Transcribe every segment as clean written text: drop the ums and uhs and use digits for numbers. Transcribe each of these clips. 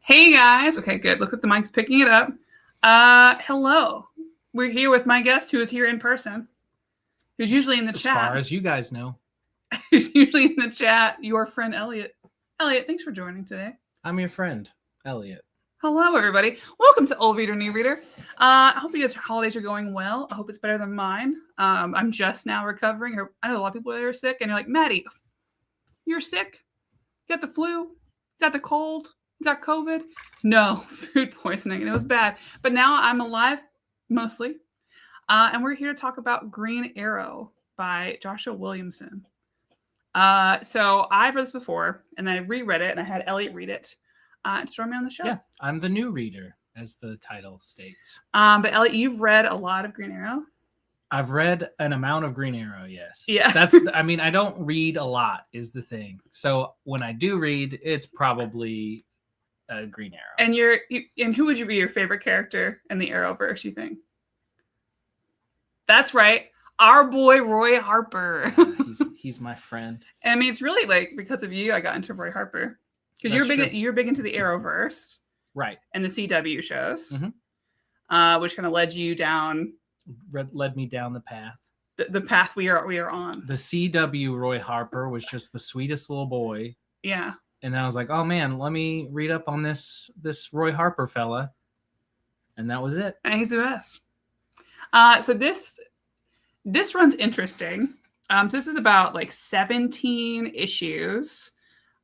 Hey guys. Okay, good. Looks like the mic's picking it up. Hello. We're here with my guest who is here in person. Who's usually in the chat. As far as you guys know. Who's usually in the chat. Your friend Elliot. Elliot, thanks for joining today. I'm your friend, Elliot. Hello, everybody. Welcome to Old Reader, New Reader. I hope you guys' holidays are going well. I hope it's better than mine. I'm just now recovering. I know a lot of people that are sick, and you're like, Maddie, you're sick? You got the flu? You got the cold? You got COVID? No, food poisoning. And it was bad. But now I'm alive, mostly. And we're here to talk about Green Arrow by Joshua Williamson. So I've read this before, and I reread it, and I had Elliot read it to join me on the show. Yeah, I'm the new reader, as the title states. But Elliot, you've read a lot of Green Arrow. I've read an amount of Green Arrow, yes. Yeah. I don't read a lot, is the thing. So when I do read, it's probably Green Arrow. And who would you be your favorite character in the Arrowverse, you think? That's right. Our boy Roy Harper. He's my friend. And I mean, it's really like because of you I got into Roy Harper. Because you're big into the Arrowverse. Right. And the CW shows. Mm-hmm. Which kind of led you down led me down the path. The path we are on. The CW Roy Harper was just the sweetest little boy. Yeah. And then I was like, oh man, let me read up on this Roy Harper fella. And that was it. And he's the best. So this run's interesting. So this is about like 17 issues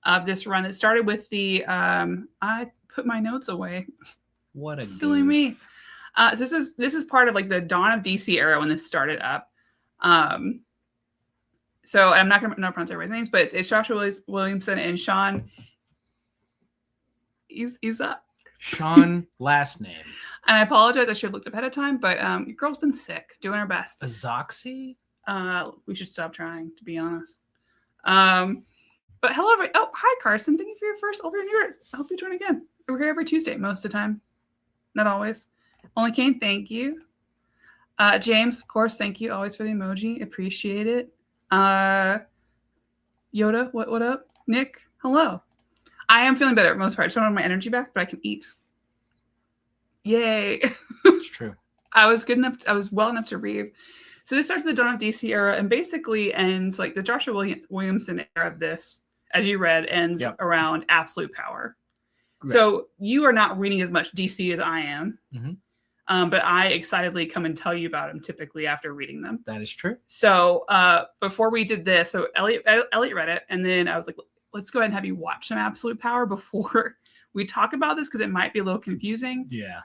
of this run. It started with the I put my notes away. What a silly goof. Me. So this is part of like the dawn of DC era when this started up. So I'm not going to pronounce everybody's names, but it's Joshua Williamson and Sean. He's up. Sean last name. And I apologize. I should have looked up ahead of time, but your girl's been sick, doing her best. Azoxy? We should stop trying, to be honest. But hello, everybody. Oh, hi, Carson. Thank you for your first over here. I hope you join again. We're here every Tuesday, most of the time. Not always. Only Kane, thank you. James, of course, thank you always for the emoji. Appreciate it. Yoda, what up? Nick, hello. I am feeling better for the most part. I just don't have my energy back, but I can eat. Yay. It's true. I was well enough to read. So this starts the dawn of DC era and basically ends like the Joshua Williamson era of this, as you read, ends around absolute power. Right. So you are not reading as much DC as I am. Mm-hmm. But I excitedly come and tell you about them typically after reading them. That is true. So before we did this, so Elliot read it, and then I was like, let's go ahead and have you watch some absolute power before we talk about this because it might be a little confusing. Yeah.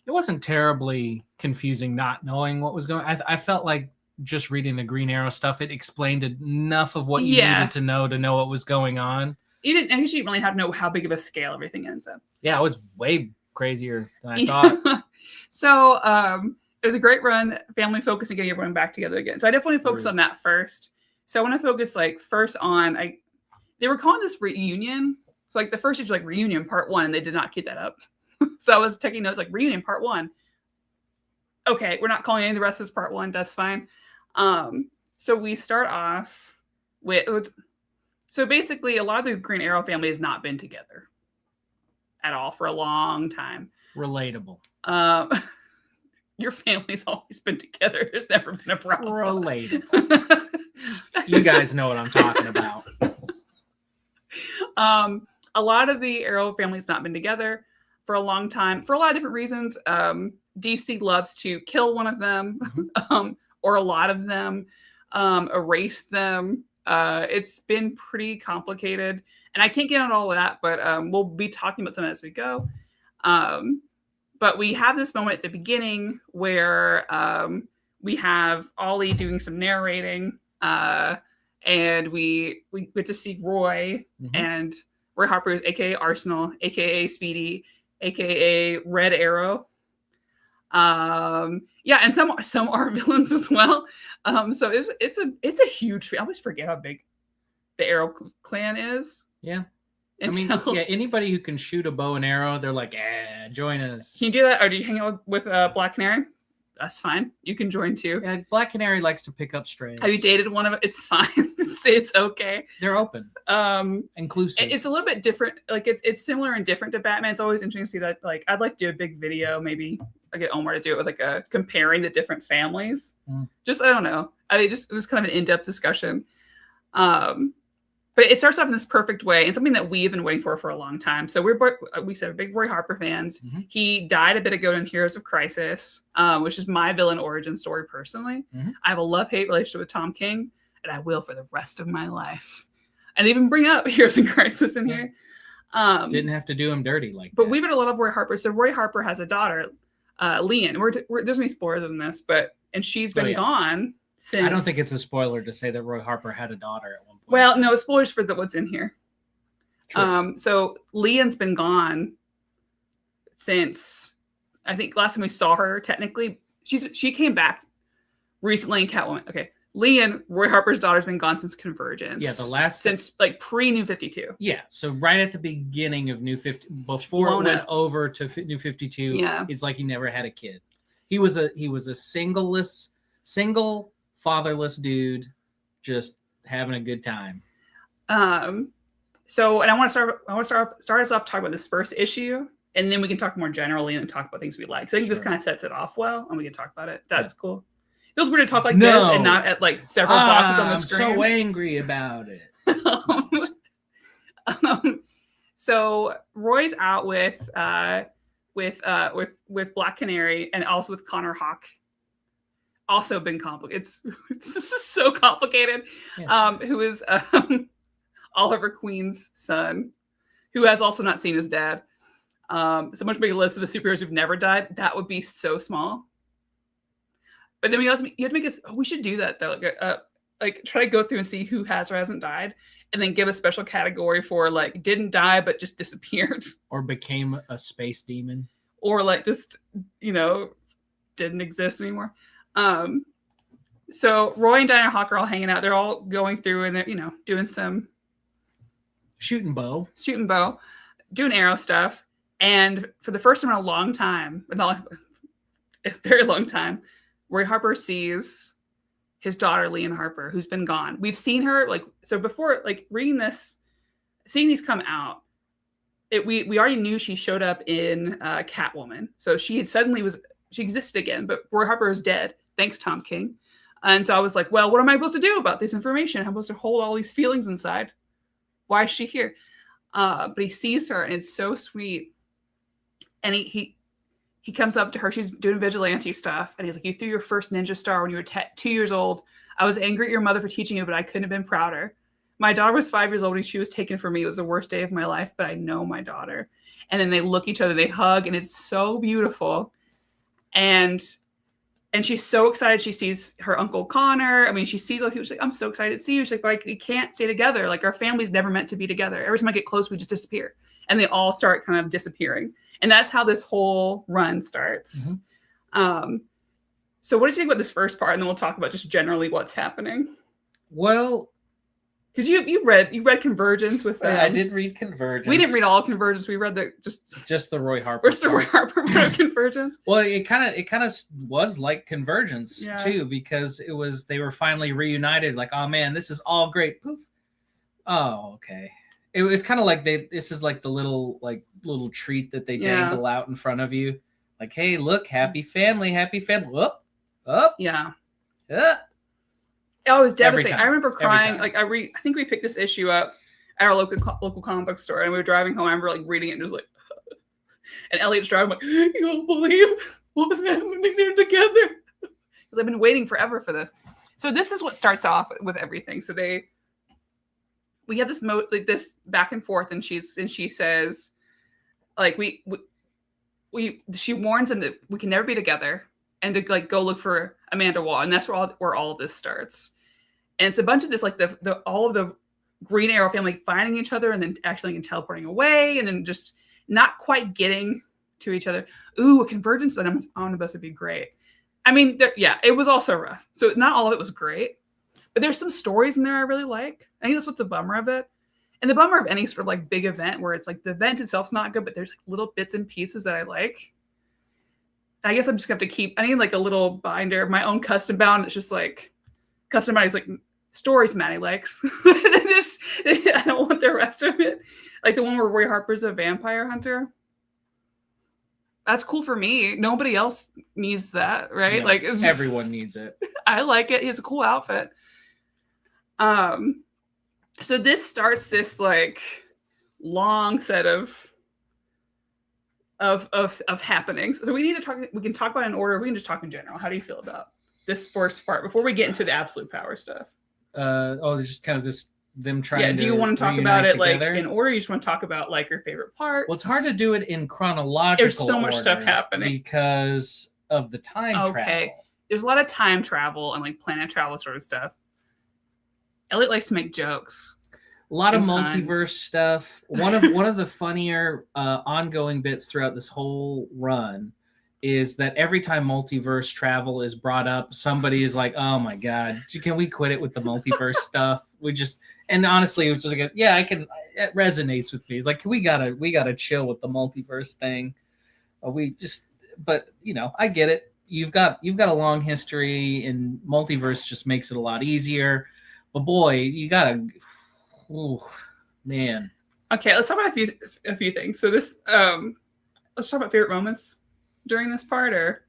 It wasn't terribly confusing not knowing what was going on. I felt like just reading the Green Arrow stuff, it explained enough of what you needed to know what was going on. I guess you didn't really have to know how big of a scale everything ends up. Yeah, it was way crazier than I thought. So it was a great run, family focus and getting everyone back together again. So I definitely focused on that first. So I want to focus like first on they were calling this reunion. So like the first issue was like reunion part 1, and they did not keep that up. So I was taking notes like reunion part 1. Okay, we're not calling any of the rest of this part 1. That's fine. So we start off with so basically a lot of the Green Arrow family has not been together at all for a long time. Relatable. Your family's always been together. There's never been a problem. Relatable. You guys know what I'm talking about. A lot of the Arrow family's not been together for a long time for a lot of different reasons. DC loves to kill one of them, or a lot of them, erase them. It's been pretty complicated, and I can't get into all of that, but we'll be talking about some of that as we go. But we have this moment at the beginning where we have Ollie doing some narrating, and we get to see Roy and Roy Harper is aka Arsenal, aka Speedy, aka Red Arrow. And some are villains as well. So it's a huge. I always forget how big the Arrow clan is. Yeah. Anybody who can shoot a bow and arrow, they're like, join us. Can you do that? Or do you hang out with Black Canary? That's fine. You can join too. Yeah, Black Canary likes to pick up strays. Have you dated one of them? It's fine. it's okay. They're open. Inclusive. It's a little bit different. Like it's similar and different to Batman. It's always interesting to see that. Like I'd like to do a big video. Maybe I get Omar to do it with like a comparing the different families. Just I don't know. It was kind of an in-depth discussion. But it starts off in this perfect way, and something that we've been waiting for a long time. So we said we're big Roy Harper fans. He died a bit ago in Heroes of Crisis, which is my villain origin story personally. I have a love-hate relationship with Tom King, and I will for the rest of my life. And they even bring up Heroes in Crisis in here. Didn't have to do him dirty like but that. We've had a lot of Roy Harper. So Roy Harper has a daughter, Lian. There's no spoilers in this, and she's been gone since. I don't think it's a spoiler to say that Roy Harper had a daughter at one point. Well, no, spoilers for what's in here. True. So Lian's been gone since I think last time we saw her. Technically, she came back recently in Catwoman. Okay, Lian, Roy Harper's daughter's been gone since Convergence. Yeah, since like pre-New 52. Yeah, so right at the beginning of New 50, before it went over to New 52. Yeah, it's like he never had a kid. He was a single fatherless dude, just having a good time. So, and I want to start us off talking about this first issue, and then we can talk more generally and talk about things we like. So I think this kind of sets it off well, and we can talk about it. That's cool. It feels weird to talk like this and not at like several boxes on the screen. I'm so angry about it. So Roy's out with Black Canary and also with Connor Hawke. Also been complicated. This is so complicated. Yes. Who is Oliver Queen's son, who has also not seen his dad. So much big list of the superheroes who've never died. That would be so small. But then you have to make it. Oh, we should do that though. Like try to go through and see who has or hasn't died, and then give a special category for like didn't die but just disappeared, or became a space demon, or like just didn't exist anymore. So Roy and Diana Hawke are all hanging out. They're all going through and they're doing some shooting bow, doing arrow stuff. And for the first time in a long time, a very long time, Roy Harper sees his daughter, Lian Harper, who's been gone. We've seen her before, reading this, seeing these come out, we already knew she showed up in Catwoman. So she existed again, but Roy Harper is dead. Thanks, Tom King. And so I was like, well, what am I supposed to do about this information? I'm supposed to hold all these feelings inside. Why is she here? But he sees her and it's so sweet. And he comes up to her. She's doing vigilante stuff. And he's like, you threw your first ninja star when you were 2 years old. I was angry at your mother for teaching you, but I couldn't have been prouder. My daughter was 5 years old when she was taken from me. It was the worst day of my life, but I know my daughter. And then they look at each other, they hug, and it's so beautiful. And she's so excited. She sees her uncle Connor. I mean, she sees all people. She's like, I'm so excited to see you. She's like, but we can't stay together. Like our family's never meant to be together. Every time I get close, we just disappear. And they all start kind of disappearing. And that's how this whole run starts. So what did you think about this first part? And then we'll talk about just generally what's happening. Well, because you read Convergence with them. I did read Convergence. We didn't read all of Convergence. We read just the Roy Harper. Where's the Roy Harper Convergence? Well, it kind of was like Convergence too, because they were finally reunited. Like, oh man, this is all great. Poof. Oh, okay. It was kind of like this is like the little treat that they dangle out in front of you. Like, hey, look, happy family. Whoop. Yeah. Yeah. Oh, it was devastating. I remember crying. Like I think we picked this issue up at our local comic book store, and we were driving home. I remember like reading it and just like, and Elliot's driving like, you don't believe what was happening there together. Because I've been waiting forever for this. So this is what starts off with everything. So we have this this back and forth, and she says, like she warns him that we can never be together, and to like go look for Amanda Waugh, and that's where all of this starts. And it's a bunch of this like the all of the Green Arrow family finding each other and then actually teleporting away, and then just not quite getting to each other. Ooh, a convergence omnibus would be great. I mean, it was also rough. So not all of it was great, but there's some stories in there I really like. I think that's what's the bummer of it. And the bummer of any sort of like big event where it's like the event itself's not good, but there's like little bits and pieces that I like. I guess I'm just going to have to keep, I need like a little binder of my own custom bound. It's just like, custom bound is like stories Maddie likes. I don't want the rest of it. Like the one where Roy Harper's a vampire hunter. That's cool for me. Nobody else needs that, right? No, like everyone needs it. I like it. He has a cool outfit. So this starts this like long set of happenings. So we need to talk. We can talk about it in order. We can just talk in general. How do you feel about this first part before we get into the absolute power stuff? There's just kind of this them trying. Yeah. Do you want to talk about it together? Like in order? You just want to talk about like your favorite parts? Well, it's hard to do it in chronological. There's so much stuff happening because of the time travel. There's a lot of time travel and like planet travel sort of stuff. Elliot likes to make jokes. A lot of multiverse stuff. One of the funnier ongoing bits throughout this whole run is that every time multiverse travel is brought up, somebody is like, "Oh my god, can we quit it with the multiverse stuff?" And honestly, it was just like, "Yeah, I can." It resonates with me. It's like we gotta chill with the multiverse thing. But you know, I get it. You've got a long history, and multiverse just makes it a lot easier. But boy, you gotta. Oh man. Okay, let's talk about a few things. So this, let's talk about favorite moments during this part, or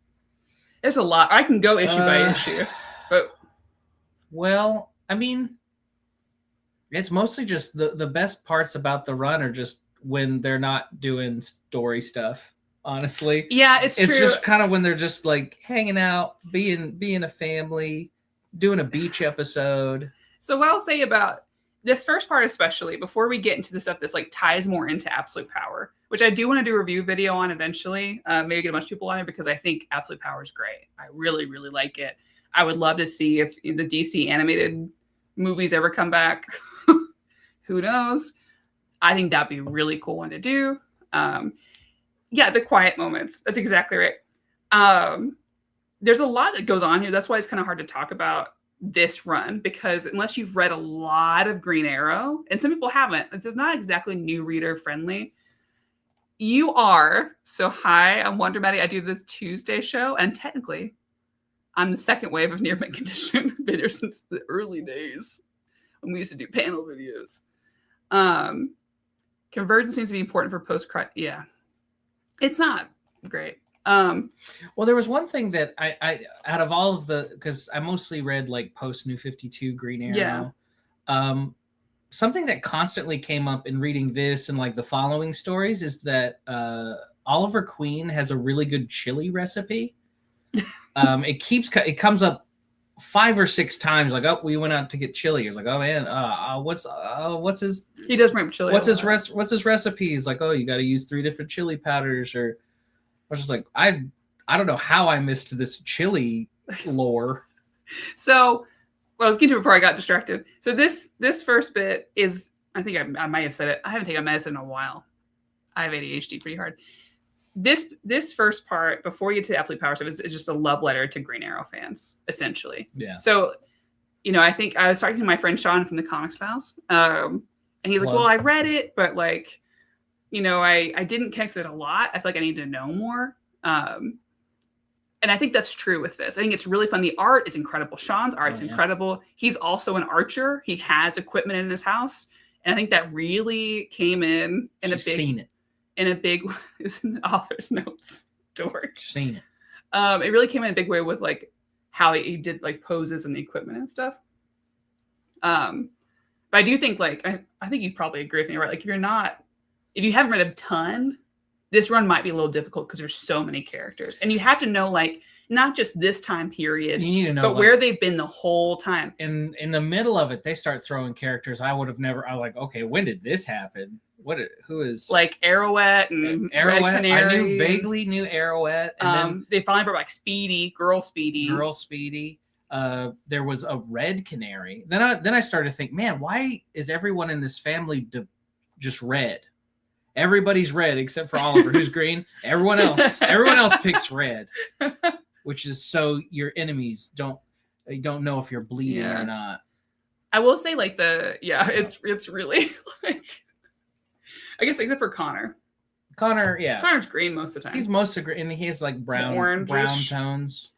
there's a lot. I can go issue by issue, but well, I mean, it's mostly just the best parts about the run are just when they're not doing story stuff. Honestly, yeah, it's true. Just kind of when they're just like hanging out, being a family, doing a beach episode. So what I'll say about this first part, especially before we get into the stuff that's like ties more into absolute power, which I do want to do a review video on eventually, maybe get a bunch of people on there because I think absolute power is great. I really, really like it. I would love to see if the DC animated movies ever come back. Who knows? I think that'd be a really cool one to do. Yeah, the quiet moments. That's exactly right. There's a lot that goes on here. That's why it's kind of hard to talk about this run, because unless you've read a lot of Green Arrow, and some people haven't, this is not exactly new reader friendly. You are so hi, I'm Wonder Maddie. I do this Tuesday show, and technically I'm the second wave of near mint condition. Been here since the early days when we used to do panel videos. Convergence seems to be important for post-credit. Yeah, it's not great. Well, there was one thing that I out of all of the, because I mostly read like post New 52 Green Arrow. Yeah. Something that constantly came up in reading this and like the following stories is that Oliver Queen has a really good chili recipe. It comes up 5 or 6 times. Like, oh, we went out to get chili. It's like, oh man, what's his? He does bring chili. What's his recipe? He's like, oh, you got to use 3 different chili powders. Or I was just like, I don't know how I missed this chili lore. So, well, I was getting to it before I got distracted. So this first bit is, I think I might have said it. I haven't taken medicine in a while. I have ADHD pretty hard. This first part, before you get to the absolute power stuff, is just a love letter to Green Arrow fans, essentially. Yeah. So, I think I was talking to my friend Sean from the Comics Pals, and he's like, well, I read it, but like, I didn't connect with it a lot. I feel like I need to know more. And I think that's true with this. I think it's really fun. The art is incredible. Sean's art's incredible. He's also an archer. He has equipment in his house. And I think that really came in a big, seen it. In a big, it was in the author's notes. Dork. Seen it. It really came in a big way with like how he did like poses and the equipment and stuff. But I do think like, I think you'd probably agree with me, right? Like if you haven't read a ton, this run might be a little difficult because there's so many characters. And you have to know, like, not just this time period, you need to know, but like, where they've been the whole time. In the middle of it, they start throwing characters I would have never, I'm like, okay, when did this happen? who is like Arrowette and Arrowette? Red Canary. I vaguely knew Arrowette, and then they finally brought back Speedy, Girl Speedy. There was a Red Canary. Then I started to think, man, why is everyone in this family just red? Everybody's red except for Oliver, who's green. Everyone else picks red, which is so your enemies don't know if you're bleeding or not. I will say, like it's really like, I guess except for Connor. Connor's green most of the time. He's most of green, and he has like brown tones.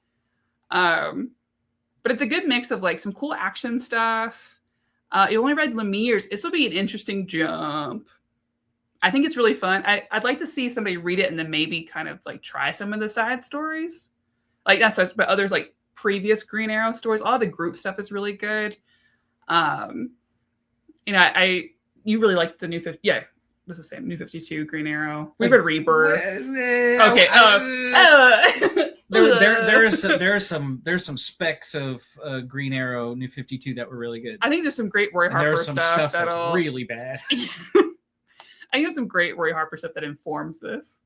But it's a good mix of like some cool action stuff. You only read Lemire's. This will be an interesting jump. I think it's really fun. I'd like to see somebody read it and then maybe kind of like try some of the side stories. Like that's such, but others like previous Green Arrow stories. All the group stuff is really good. You really like the new 50. Yeah, this is the same new 52 Green Arrow. We've read Rebirth. Okay. There's some specks of Green Arrow New 52 that were really good. I think there's some great Roy Harper there's some stuff that's really bad. I think there's some great Roy Harper stuff that informs this.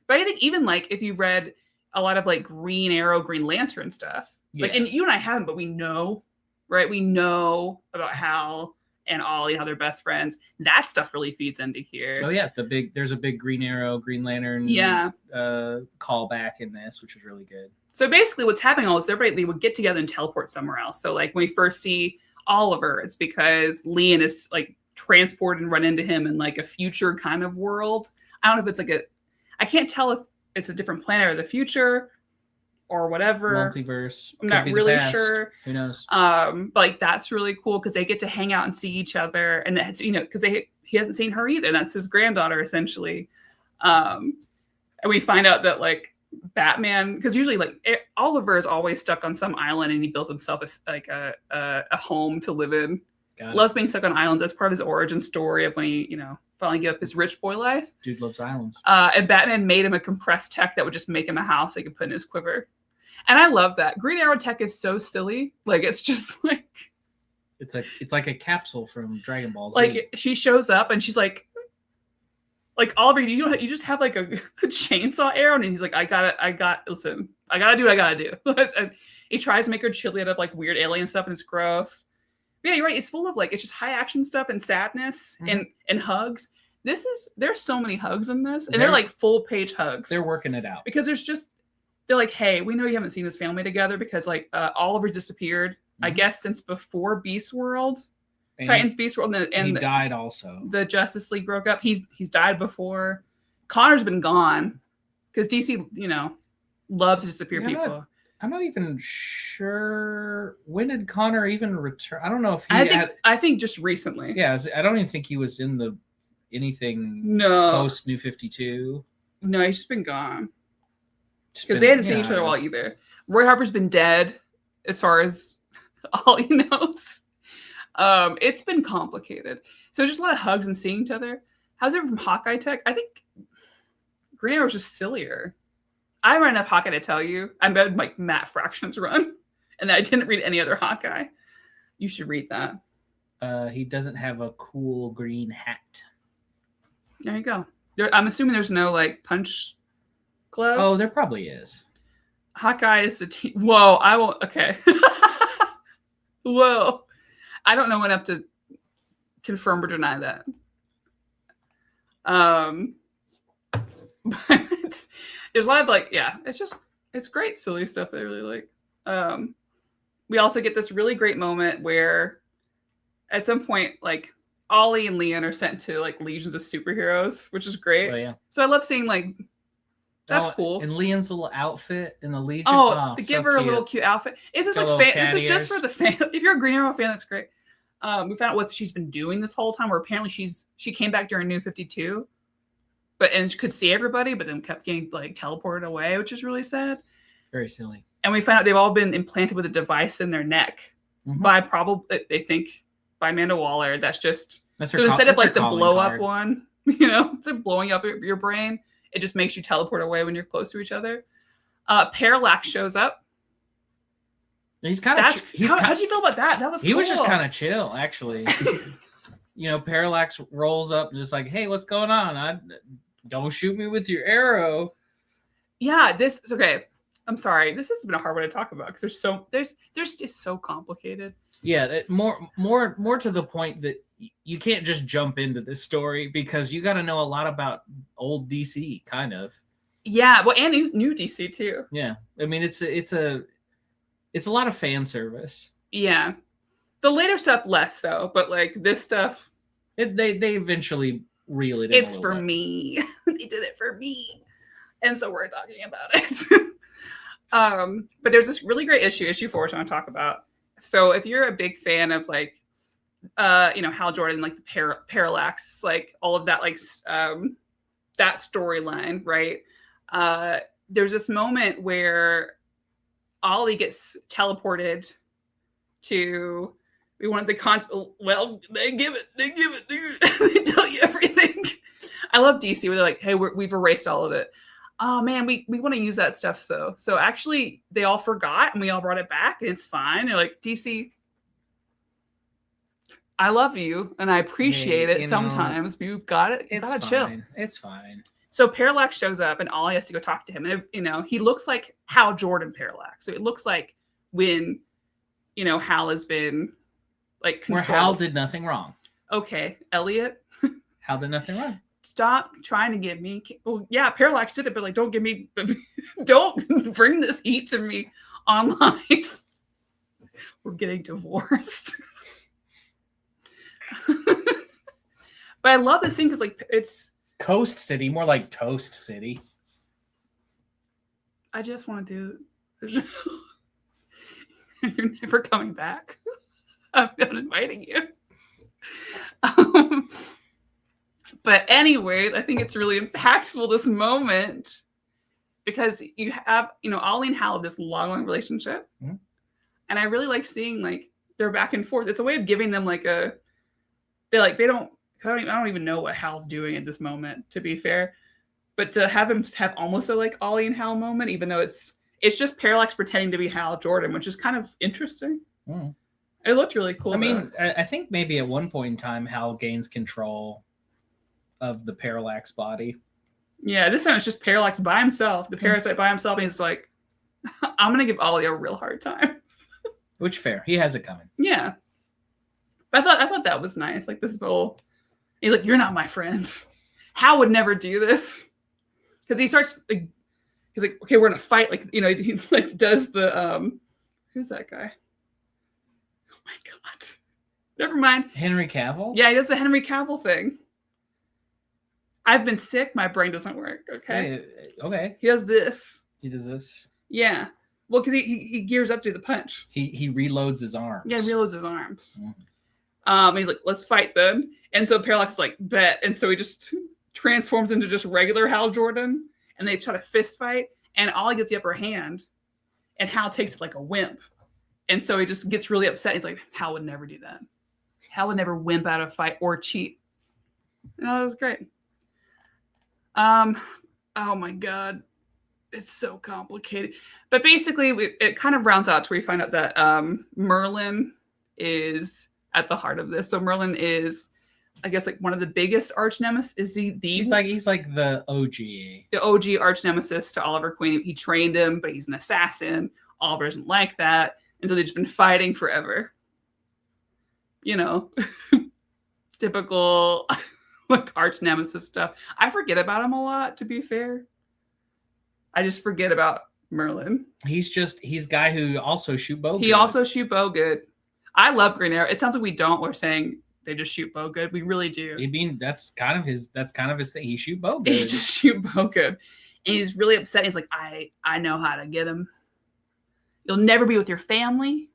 But I think even like if you read a lot of like Green Arrow, Green Lantern stuff, like, and you and I haven't, but we know, right? We know about Hal and Ollie, how they're best friends. That stuff really feeds into here. Oh yeah, there's a big Green Arrow, Green Lantern callback in this, which is really good. So basically what's happening all is they would get together and teleport somewhere else. So like when we first see Oliver, it's because Lian is like transported and run into him in like a future kind of world. I don't know if it's like I can't tell if it's a different planet or the future or whatever. Multiverse. I'm not really sure. Who knows? But like that's really cool because they get to hang out and see each other, and that's because he hasn't seen her either. That's his granddaughter essentially. And we find out that like Batman, because usually like Oliver is always stuck on some island and he built himself a home to live in. Loves being stuck on islands. That's part of his origin story of when he finally gave up his rich boy life. Dude loves islands. And Batman made him a compressed tech that would just make him a house he could put in his quiver. And I love that. Green Arrow tech is so silly. Like it's just like it's like a capsule from Dragon Ball Z. Like she shows up and she's like Oliver, you just have like a chainsaw arrow, and he's like, I gotta do what I gotta do. And he tries to make her chili out of like weird alien stuff, and it's gross. But yeah, you're right. It's full of like it's just high action stuff and sadness and hugs. There's so many hugs in this, and they're like full page hugs. They're working it out because they're like, hey, we know you haven't seen this family together because like Oliver disappeared, I guess since before Beast World, Titans Beast World, and he died also. The Justice League broke up. He's died before. Connor's been gone because DC, loves to disappear people. I'm not even sure when did Connor even return. I don't know if I think just recently. Yeah, I don't even think he was in anything post New 52. No, he's just been gone. Because they hadn't seen each other well either. Roy Harper's been dead, as far as all he knows. It's been complicated. So just a lot of hugs and seeing each other. How's it from Hawkeye Tech? I think Green Arrow's just sillier. I haven't read enough Hawkeye to tell you. I read like Matt Fraction's run, and I didn't read any other Hawkeye. You should read that. He doesn't have a cool green hat. There you go. I'm assuming there's no like punch glove. Oh, there probably is. Hawkeye is the team. Whoa, I won't. Okay. Whoa. I don't know enough to confirm or deny that. But there's a lot of like, it's great silly stuff that I really like. We also get this really great moment where at some point, like Ollie and Lian are sent to like legions of superheroes, which is great. Oh, yeah. So I love seeing like, that's cool. And Lian's little outfit in the Legion. Oh, give her a little cute outfit. Is this like this is just for the fan? If you're a Green Arrow fan, that's great. We found out what she's been doing this whole time. Where apparently she came back during New 52, and she could see everybody, but then kept getting like teleported away, which is really sad. Very silly. And we find out they've all been implanted with a device in their neck by they think by Amanda Waller. Instead of like the blow up one, instead of blowing up your brain. It just makes you teleport away when you're close to each other. Parallax shows up. He's kind of. How'd you feel about that? That was. He was just kind of chill, actually. Parallax rolls up just like, hey, what's going on? Don't shoot me with your arrow. Yeah, okay. I'm sorry. This has been a hard one to talk about because there's just so complicated. Yeah, more to the point that you can't just jump into this story because you got to know a lot about old DC, kind of. Yeah, well, and new DC too. Yeah, I mean it's a lot of fan service. Yeah, the later stuff less so, but like this stuff, they eventually reel it in. It's for me. They did it for me, and so we're talking about it. But there's this really great issue 4, which I want to talk about. So if you're a big fan of like, Hal Jordan, like the Parallax, like all of that, like that storyline, right? There's this moment where Ollie gets teleported to be one of the well, they give it, they tell you everything. I love DC where they're like, hey, we've erased all of it. Oh man, we want to use that stuff. So actually they all forgot and we all brought it back and it's fine. They're like, DC, I love you and I appreciate it sometimes, but you've got it. It's gotta fine. Chill. It's fine. So Parallax shows up and Ollie has to go talk to him. And, he looks like Hal Jordan Parallax. So it looks like when, Hal has been like controlled. Where Hal did nothing wrong. Okay, Elliot. Hal did nothing wrong. Stop trying to give me. Well, yeah, Parallax did it, but like, don't bring this heat to me on live. We're getting divorced. But I love this thing because like it's Coast City, more like Toast City. I just want to do. You're never coming back. I'm not inviting you. But anyways, I think it's really impactful, this moment, because you have, Ollie and Hal have this long relationship. Mm-hmm. And I really like seeing like their back and forth. It's a way of giving them like I don't even know what Hal's doing at this moment, to be fair. But to have him have almost a like Ollie and Hal moment, even though it's just Parallax pretending to be Hal Jordan, which is kind of interesting. Mm. It looked really cool. I mean, I think maybe at one point in time, Hal gains control of the Parallax body. Yeah, this time it's just Parallax by himself, the parasite by himself, and he's like, I'm gonna give Ollie a real hard time. Which fair. He has it coming. Yeah. But I thought that was nice. Like this whole he's like, you're not my friend. Hal would never do this. Because he starts like, he's like, okay, we're gonna fight. Like, he like does the who's that guy? Oh my god. Never mind. Henry Cavill? Yeah, he does the Henry Cavill thing. I've been sick. My brain doesn't work. Okay. Okay. He does this. He does this. Yeah. Well, because he gears up to the punch. He reloads his arms. Yeah, he reloads his arms. Mm. He's like, let's fight then. And so Parallax is like, bet. And so he just transforms into just regular Hal Jordan. And they try to fist fight. And Ollie gets the upper hand. And Hal takes it like a wimp. And so he just gets really upset. He's like, Hal would never do that. Hal would never wimp out of a fight or cheat. And that was great. Oh my god, it's so complicated. But basically, it kind of rounds out to where we find out that Merlin is at the heart of this. So Merlin is, I guess, like one of the biggest arch nemesis. Is he's like the OG arch nemesis to Oliver Queen. He trained him, but he's an assassin. Oliver doesn't like that, and so they've just been fighting forever. Typical. Like arch nemesis stuff. I forget about him a lot, to be fair. I just forget about Merlin. He's guy who also shoot bow good. He also shoot bow good. I love Green Arrow. It sounds like we don't. We're saying they just shoot bow good. We really do. I mean, that's kind of his thing. He shoot bow good. He just shoot bow good. And he's really upset. He's like, I know how to get him. You'll never be with your family,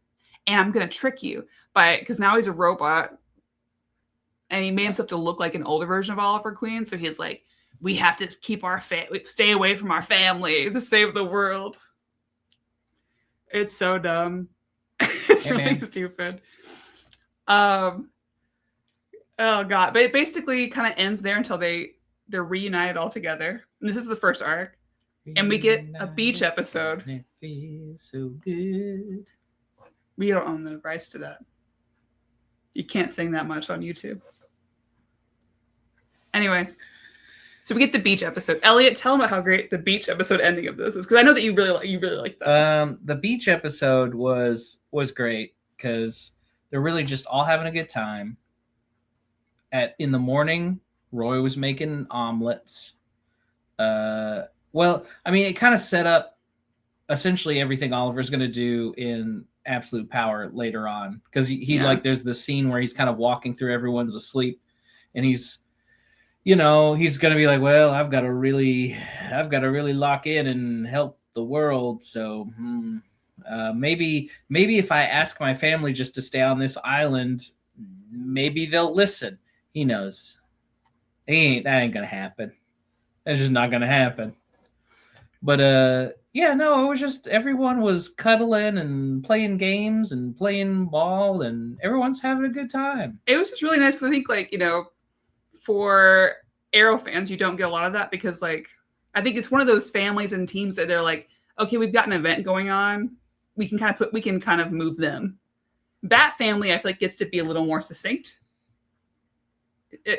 and I'm gonna trick you because now he's a robot. And he made himself to look like an older version of Oliver Queen. So he's like, we have to keep stay away from our family to save the world. It's so dumb. It's really stupid. Oh god. But it basically kind of ends there until they're reunited all together. And this is the first arc. And we get a beach episode. It feels so good. We don't own the rights to that. You can't sing that much on YouTube. Anyways, so we get the beach episode. Elliot, tell them about how great the beach episode ending of this is, because I know that you really like that. The beach episode was great because they're really just all having a good time. In the morning, Roy was making omelets. Well, I mean, it kind of set up essentially everything Oliver's going to do in Absolute Power later on, because he like, there's the scene where he's kind of walking through, everyone's asleep, and he's going to be like, well, I've got to really lock in and help the world. So maybe if I ask my family just to stay on this island, maybe they'll listen. He knows that ain't gonna happen. That's just not gonna happen. But it was just, everyone was cuddling and playing games and playing ball, and everyone's having a good time. It was just really nice because I think, like, for Arrow fans, you don't get a lot of that, because, like, I think it's one of those families and teams that they're like, okay, we've got an event going on, we can kind of move them. Bat family, I feel like, gets to be a little more succinct.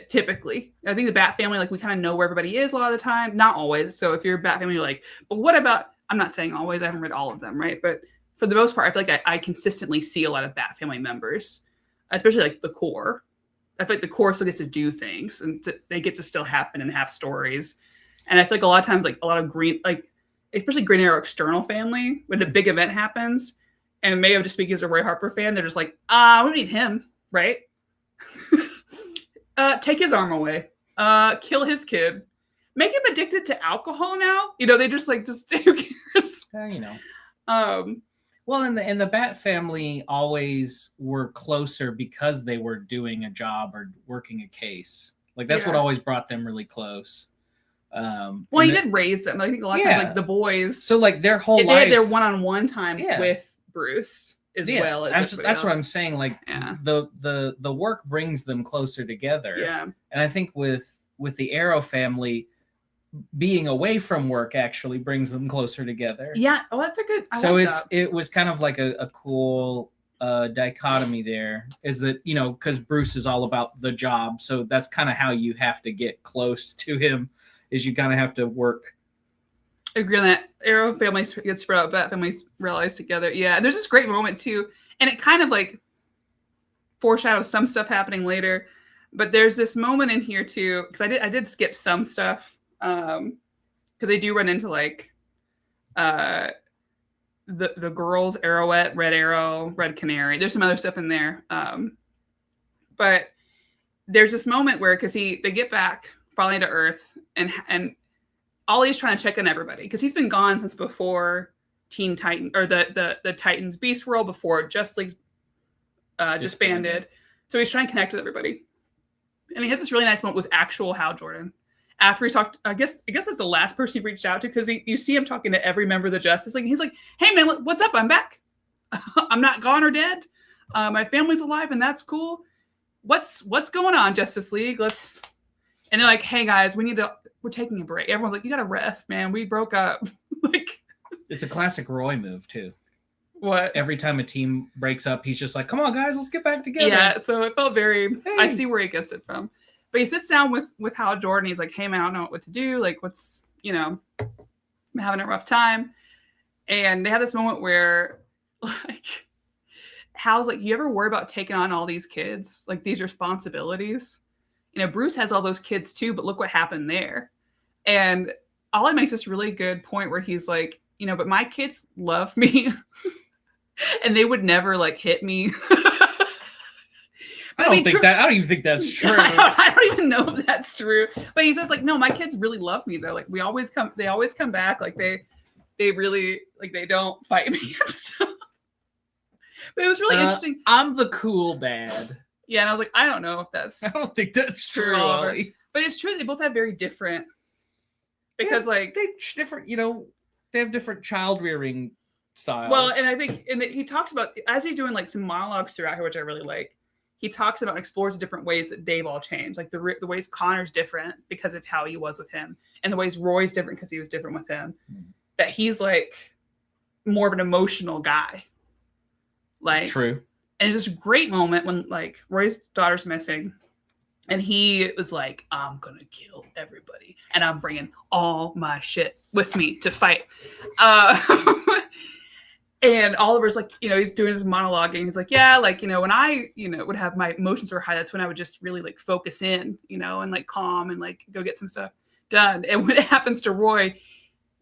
Typically, I think the Bat family, like, we kind of know where everybody is a lot of the time. Not always. So if you're a Bat family, you're like, but what about? I'm not saying always. I haven't read all of them, right? But for the most part, I feel like I consistently see a lot of Bat family members, especially like the core. I feel like the core still gets to do things, and they get to still happen and have stories. And I feel like a lot of times, like, a lot of especially Green Arrow external family, when a big event happens, and maybe I'm just speaking as a Roy Harper fan, they're just like, we need him, right? Take his arm away. Kill his kid. Make him addicted to alcohol now. They just who cares? Well, in the Bat family always were closer because they were doing a job or working a case. Like, that's what always brought them really close. Well, he did raise them. I think a lot of times, like, the boys. So, like, their whole life, they had their one-on-one time with Bruce. Well as that's what I'm saying. Like, the work brings them closer together. Yeah. And I think with the Arrow family, being away from work actually brings them closer together. Yeah. Oh, that's a good. It was kind of like a cool dichotomy there, is that, because Bruce is all about the job, so that's kind of how you have to get close to him, is you kind of have to work. I agree on that. Arrow families get spread out, Bat families rallies together. Yeah, and there's this great moment too, and it kind of like foreshadows some stuff happening later. But there's this moment in here too, because I did skip some stuff, because they do run into like the girls, Arrowette, Red Arrow, Red Canary. There's some other stuff in there, but there's this moment where, because they get back finally to Earth, and Ollie's trying to check on everybody, because he's been gone since before Teen Titan, or the Titans Beast World, before Justice League disbanded. So he's trying to connect with everybody, and he has this really nice moment with actual Hal Jordan after he talked. I guess that's the last person he reached out to, because you see him talking to every member of the Justice League. And he's like, "Hey man, what's up? I'm back. I'm not gone or dead. My family's alive, and that's cool. What's going on, Justice League? Let's." And they're like, "Hey guys, we're taking a break." Everyone's like, "You gotta rest, man. We broke up." Like, it's a classic Roy move too. What? Every time a team breaks up, he's just like, "Come on, guys, let's get back together." Yeah. So it felt very. Hey. I see where he gets it from. But he sits down with Hal Jordan. He's like, "Hey man, I don't know what to do. Like, what's I'm having a rough time." And they have this moment where, like, Hal's like, "You ever worry about taking on all these kids, like these responsibilities? Bruce has all those kids too, but look what happened there." And Ollie makes this really good point where he's like, "But my kids love me and they would never like hit me." I don't even think that's true. I don't even know if that's true. But he says, like, "No, my kids really love me though. Like, they always come back. Like, they really, like, they don't fight me and stuff." But it was really interesting. I'm the cool dad. Yeah, and I was like, I don't know if that's. I don't think that's true. But it's true. They both have very different. Because like they different, they have different child rearing styles. Well, and I think, and he talks about, as he's doing like some monologues throughout here, which I really like. He talks about and explores the different ways that they've all changed, like the ways Connor's different because of how he was with him, and the ways Roy's different because he was different with him. That he's like more of an emotional guy. Like, true. And it's this great moment when like Roy's daughter's missing, And he was like, I'm going to kill everybody. And I'm bringing all my shit with me to fight. And Oliver's like, he's doing his monologuing. He's like, yeah, like, when I, would have my emotions were high, that's when I would just really like focus in, and like calm and like go get some stuff done. And when it happens to Roy,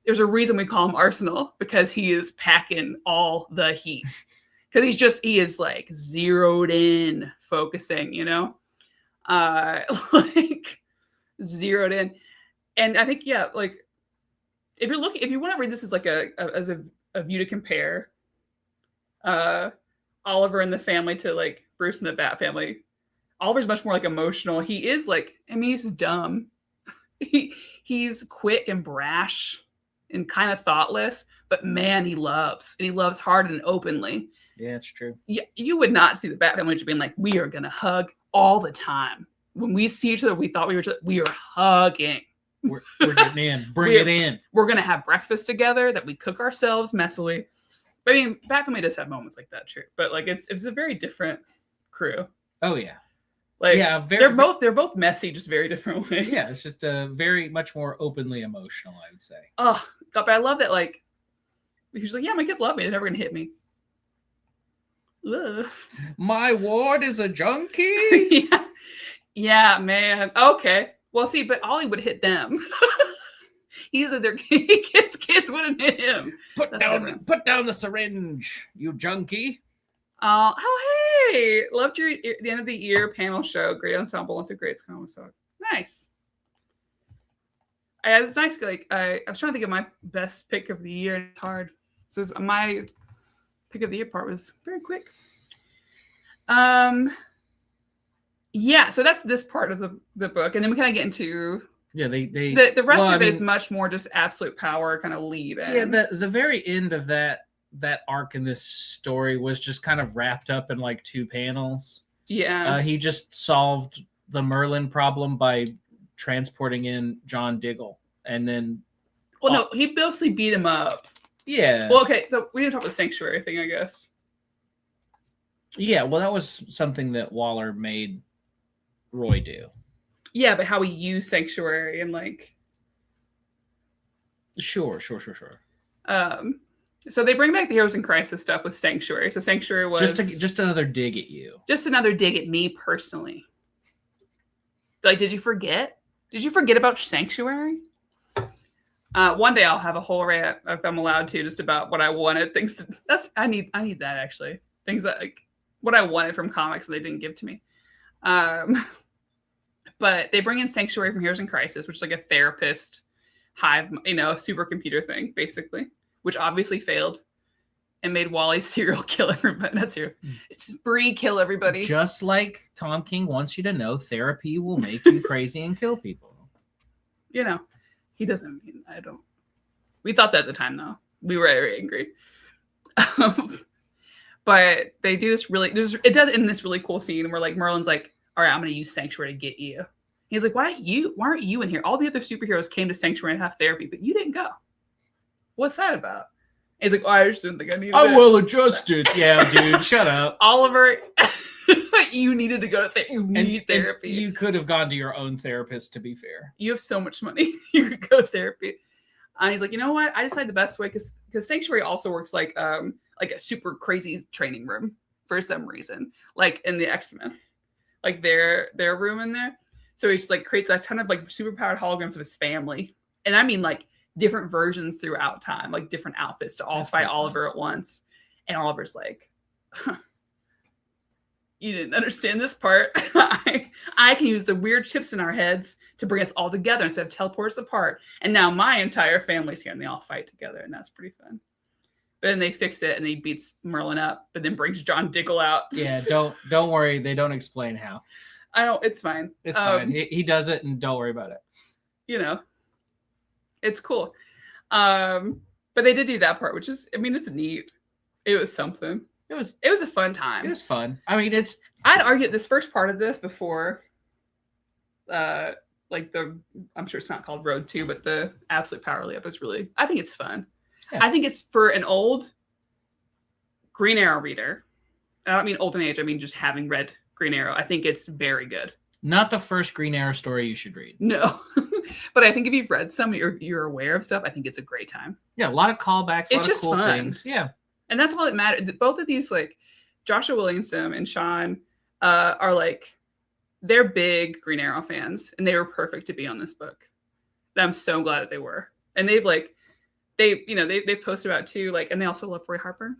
there's a reason we call him Arsenal, because he is packing all the heat. Because he is like zeroed in, focusing, like zeroed in. And I think, yeah, like if you want to read this as like as a view to compare Oliver and the family to like Bruce and the Bat family, Oliver's much more like emotional. He is like, he's dumb. He's quick and brash and kind of thoughtless, but man, he loves hard and openly. Yeah, it's true. Yeah, you would not see the Bat family just being like, we are gonna hug all the time. When we see each other, we thought we are hugging. We're getting in. Bring it in. We're gonna have breakfast together that we cook ourselves messily. But I mean, Bat family does have moments like that, true. But like it's a very different crew. Oh yeah. Like yeah, they're both messy, just very different ways. Yeah, it's just very much more openly emotional, I would say. Oh God, but I love that. Like he's like, yeah, my kids love me. They're never gonna hit me. Ugh. My ward is a junkie. Yeah, man. Okay. Well, see, but Ollie would hit them. He's their kids wouldn't hit him. Put down the syringe, you junkie. Oh, hey! Loved the end of the year panel show. Great ensemble. What's a great comic song? Nice. It's nice. Like I was trying to think of my best pick of the year. It's hard. So my pick of the year part was very quick. Yeah. So that's this part of the book, and then we kind of get into the rest of it is much more just absolute power kind of lead. Yeah. The very end of that arc in this story was just kind of wrapped up in like 2 panels. Yeah. He just solved the Merlin problem by transporting in John Diggle, and then no, he mostly beat him up. Yeah. Well, okay, so we didn't talk about the sanctuary thing, I guess. Yeah, well, that was something that Waller made Roy do. Yeah, but how he used sanctuary and like. Sure. So they bring back the Heroes in Crisis stuff with Sanctuary. So Sanctuary was just another dig at you. Just another dig at me personally. Like, did you forget? Did you forget about Sanctuary? One day I'll have a whole rant, if I'm allowed to, just about what I wanted. I need that actually. Things that like what I wanted from comics and they didn't give to me. But they bring in Sanctuary from Heroes in Crisis, which is like a therapist hive, supercomputer thing, basically. Which obviously failed and made Wally serial kill everybody. Not serial. It's spree kill everybody. Just like Tom King wants you to know, therapy will make you crazy and kill people. He doesn't mean, I don't. We thought that at the time, though. We were very angry. But they do this it does in this really cool scene where like Merlin's like, all right, I'm going to use Sanctuary to get you. He's like, why aren't you in here? All the other superheroes came to Sanctuary and have therapy, but you didn't go. What's that about? He's like, I just didn't think I needed it. I will adjust it. Yeah, dude, shut up. Oliver, you needed to go to therapy. You need therapy. You could have gone to your own therapist, to be fair. You have so much money. You could go to therapy. And he's like, you know what? I decided the best way, because Sanctuary also works like a super crazy training room for some reason. Like in the X-Men. Like their room in there. So he just like creates a ton of like super powered holograms of his family. And I mean like different versions throughout time, like different outfits to all fight Oliver at once. And Oliver's like, you didn't understand this part. I can use the weird chips in our heads to bring us all together instead of teleport us apart. And now my entire family's here and they all fight together. And that's pretty fun. But then they fix it and he beats Merlin up, but then brings John Diggle out. Yeah, don't worry. They don't explain how. It's fine. It's fine. He does it and don't worry about it. It's cool. But they did do that part, which is, it's neat. It was something. It was a fun time. It was fun. I mean, I'd argue this first part of this before, I'm sure it's not called Road 2, but the Absolute Power Layup is really, I think it's fun. Yeah. I think it's for an old Green Arrow reader. I don't mean old in age. I mean just having read Green Arrow. I think it's very good. Not the first Green Arrow story you should read. No. But I think if you've read some, you're aware of stuff, I think it's a great time. Yeah, a lot of callbacks, a lot of cool fun. things. Yeah. And that's all that matters. Both of these, like Joshua Williamson and Sean, are like, they're big Green Arrow fans, and they were perfect to be on this book. And I'm so glad that they were. And they've posted about it too, like, and they also love Roy Harper.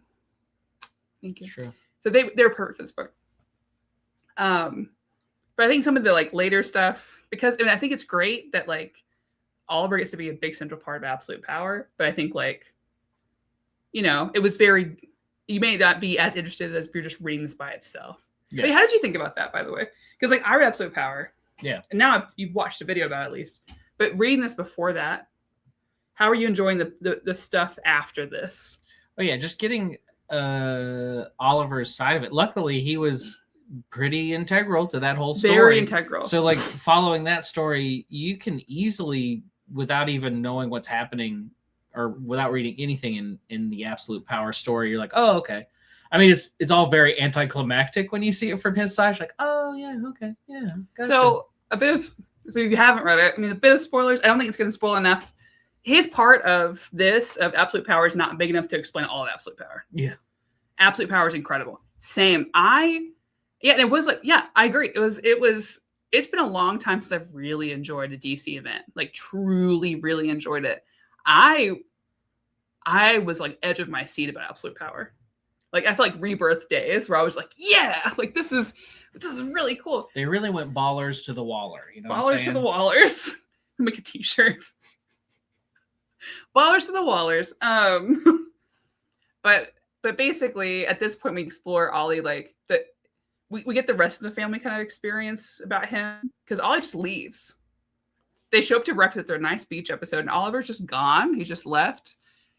Thank you. Sure. So they're perfect for this book. But I think some of the like later stuff, because I think it's great that like Oliver gets to be a big central part of Absolute Power. But I think like, it was you may not be as interested as if you're just reading this by itself. Yeah. But how did you think about that, by the way? Because like I read Absolute Power. Yeah. And now you've watched a video about it at least. But reading this before that, how are you enjoying the stuff after this? Oh yeah, just getting Oliver's side of it. Luckily, he was pretty integral to that whole story. Very integral. So like following that story, you can easily, without even knowing what's happening or without reading anything in the Absolute Power story, you're like, oh, okay. I mean, it's all very anticlimactic when you see it from his side. It's like, oh yeah, okay, yeah. Gotcha. So if you haven't read it, I mean, a bit of spoilers. I don't think it's going to spoil enough. His part of Absolute Power is not big enough to explain all of Absolute Power. Yeah. Absolute Power is incredible. Same. It was like, yeah, I agree. It's been a long time since I've really enjoyed a DC event, like truly, really enjoyed it. I was like edge of my seat about Absolute Power. Like I feel like Rebirth days where I was like, yeah, like this is really cool. They really went ballers to the waller, Ballers to the wallers. Make a t-shirt. Ballers to the wallers. But basically at this point we explore Ollie, like we get the rest of the family kind of experience about him because Ollie just leaves. They show up to breakfast at their nice beach episode and Oliver's just gone. He's just left.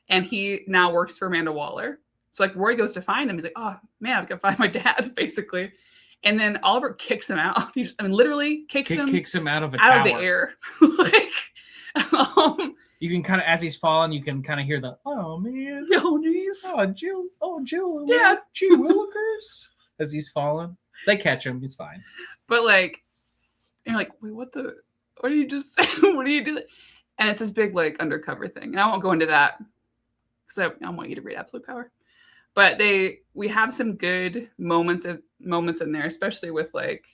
And he now works for Amanda Waller. So like Roy goes to find him. He's like, oh man, I've got to find my dad, basically. And then Oliver kicks him out. Literally kicks him out of out of the air. Like, you can kind of, as he's falling, you can kind of hear the, oh man, oh geez, Jill, Dad, Gee Willikers, as he's falling. They catch him. It's fine. But like, you're like, wait, what do you just say? What do you do? And it's this big like undercover thing. And I won't go into that because I want you to read Absolute Power. But we have some good moments in there, especially with like,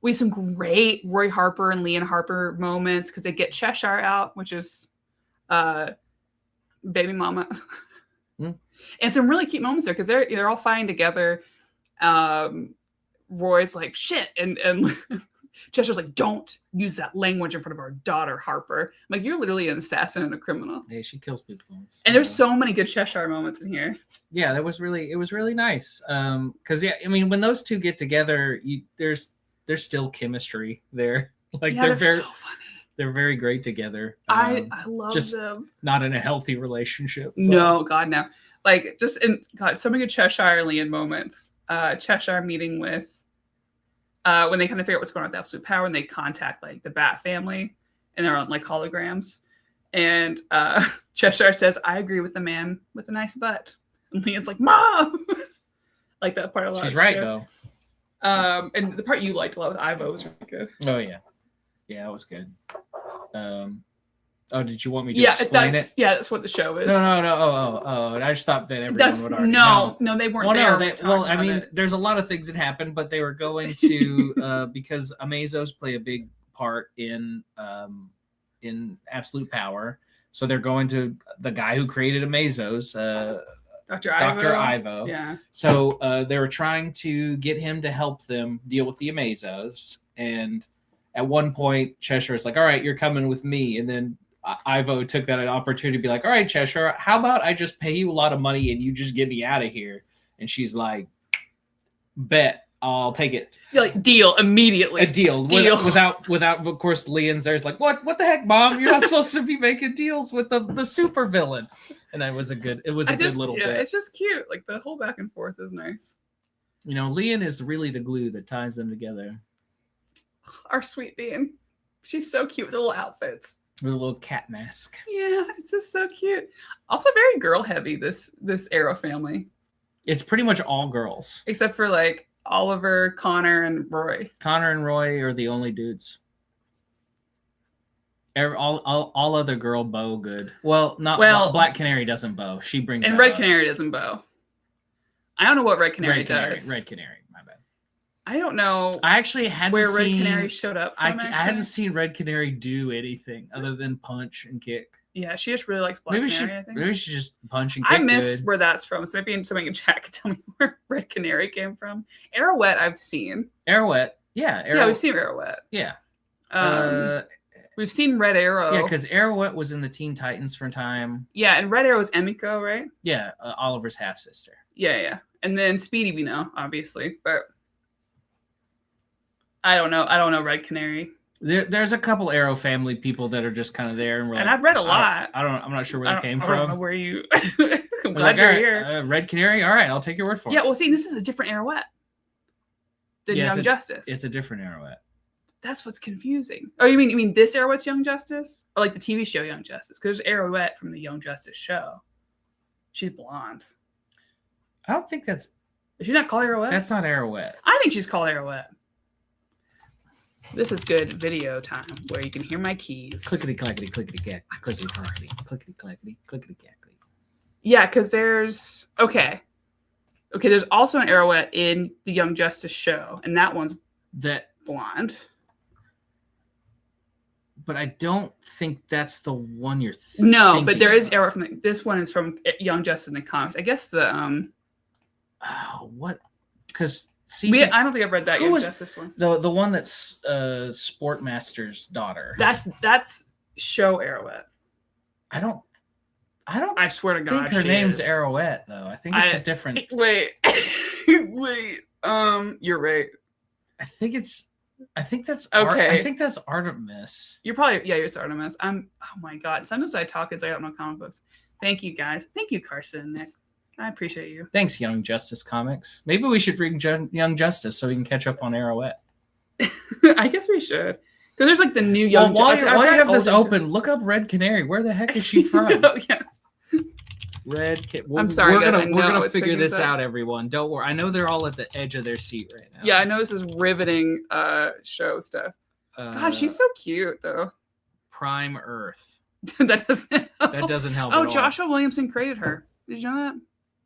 we have some great Roy Harper and Lian Harper moments because they get Cheshire out, which is baby mama. And some really cute moments there because they're all fine together. Roy's like, shit. And Cheshire's like, don't use that language in front of our daughter, Harper. I'm like, you're literally an assassin and a criminal. Hey, she kills people. And there's so many good Cheshire moments in here. Yeah, it was really nice. Because yeah, I mean, when those two get together, there's still chemistry there. Like yeah, they're so funny. They're very great together. I love just them. Not in a healthy relationship. So. No, God, no. Like just so many good Cheshire and Lian moments. Cheshire meeting with when they kind of figure out what's going on with Absolute Power and they contact like the Bat family and they're on like holograms. And Cheshire says, I agree with the man with a nice butt. And Lian's like, Mom! Like that part a lot. She's right, though. And the part you liked a lot with Ivo was really good. Oh, yeah. Yeah, it was good. Did you want me to explain it? Yeah, that's what the show is. No. Oh, I just thought that everyone would already know. No, they weren't there. There's a lot of things that happened, but they were going to, because Amazos play a big part in Absolute Power. So they're going to the guy who created Amazos, Dr. Ivo. Yeah. So they were trying to get him to help them deal with the Amazos. And at one point, Cheshire is like, all right, you're coming with me. And then Ivo took that opportunity to be like, all right, Cheshire, how about I just pay you a lot of money and you just get me out of here? And she's like, bet. I'll take it. You're like, deal immediately. A deal. Without of course, Lian's there's like, what the heck, Mom? You're not supposed to be making deals with the super villain. And that was a good little bit. It's just cute. Like the whole back and forth is nice. Lian is really the glue that ties them together. Our sweet bean. She's so cute with the little outfits. With a little cat mask. Yeah, it's just so cute. Also very girl heavy, this Arrow family. It's pretty much all girls. Except for like Oliver, Connor, and Roy. Connor and Roy are the only dudes. All other girl bow good. Well, Black Canary doesn't bow. She brings and that Red up. Canary doesn't bow. I don't know what Red Canary does. Red Canary, my bad. I don't know. I actually hadn't where seen, Red Canary showed up from, I hadn't seen Red Canary do anything other than punch and kick. Yeah, she just really likes Black Canary, I think. Maybe she just punch and kick. I miss where that's from. So maybe somebody in chat could tell me where Red Canary came from. Arrowette, I've seen. Arrowette, yeah. Yeah, we've seen Arrowette. Yeah. We've seen Red Arrow. Yeah, because Arrowette was in the Teen Titans for a time. Yeah, and Red Arrow is Emiko, right? Yeah, Oliver's half sister. Yeah. And then Speedy, we know, obviously, but I don't know Red Canary. There's a couple Arrow family people that are just kind of there, and we're and I've read a lot. I'm not sure where they came from. I don't know where you. I'm glad you're here. Red Canary. All right, I'll take your word for it. Yeah, well, see, this is a different Arrowette than Young Justice. It's a different Arrowette. That's what's confusing. Oh, you mean this Arrowette's Young Justice, or like the TV show Young Justice? Because there's Arrowette from the Young Justice show. She's blonde. I don't think that's. Is she not called Arrowette? That's not Arrowette. I think she's called Arrowette. This is good video time where you can hear my keys. Clickety clackety clickety clack clickety clackety clickety clackety clickety clackety. Yeah, because there's there's also an Arrowette in the Young Justice show, and that one's blonde. But I don't think that's the one you're No, but there is Arrow from this one is from Young Justice in the comics. I guess the what? Because I don't think I've read that Young Justice one. The one that's Sportmaster's daughter. That's show Arrowette. I swear to God, think her name's Arrowette though. I think it's a different. Wait, you're right. I think that's okay. I think that's Artemis. You're probably it's Artemis. Oh my God. Sometimes I talk as I don't know comic books. Thank you guys. Thank you, Carson and Nick. I appreciate you. Thanks, Young Justice Comics. Maybe we should bring Young Justice so we can catch up on Arrowette. I guess we should. Because there's like the new Young Justice. While you have this open, look up Red Canary. Where the heck is she from? Yeah. Red Canary. I'm sorry, we're gonna figure this out, everyone. Don't worry. I know they're all at the edge of their seat right now. Yeah, I know this is riveting show stuff. God, she's so cute though. Prime Earth. That doesn't help. That doesn't help. Oh, Joshua Williamson created her. Did you know that?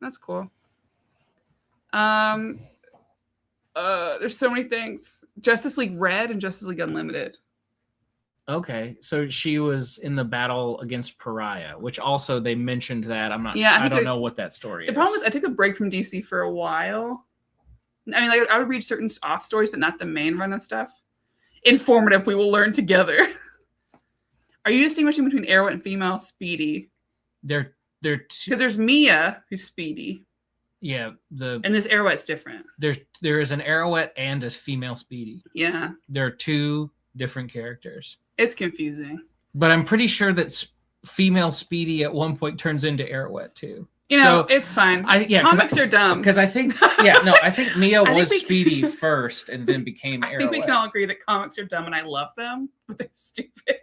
That's cool. There's so many things. Justice League Red and Justice League Unlimited. Okay, so she was in the battle against Pariah, which also they mentioned that. I'm not. Yeah, I don't know what that story is. The problem is, I took a break from DC for a while. I mean, like I would read certain off stories, but not the main run of stuff. Informative. We will learn together. Are you distinguishing between Arrowette and female Speedy? They're two. Because there's Mia, who's Speedy. Yeah, and this Arrowette's different. There is an Arrowette and a female Speedy. Yeah, there are two different characters. It's confusing. But I'm pretty sure that female Speedy at one point turns into Arrowette too. You know, it's fine. Comics are dumb. Because I think Mia was Speedy first and then became Arrowette. I think we can all agree that comics are dumb and I love them, but they're stupid.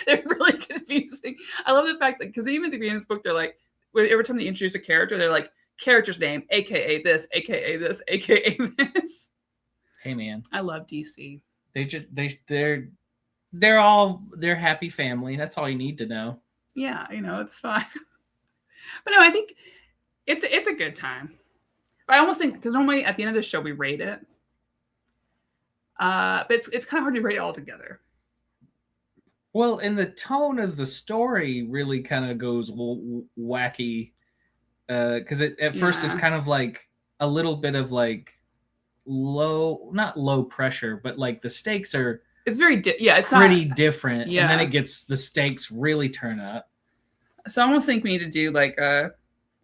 They're really confusing. I love the fact that, because even at the beginning of this book, they're like, every time they introduce a character, they're like, character's name, aka this, aka this, aka this. Hey man, I love DC. They're happy family. That's all you need to know. Yeah, it's fine. But no, I think it's a good time. But I almost think, because normally at the end of the show we rate it, but it's kind of hard to rate it all together. Well, and the tone of the story really kind of goes wacky, because at first it's kind of like a little bit of like not low pressure, but like the stakes are. It's very it's pretty different, and then the stakes really turn up. So I almost think we need to do like and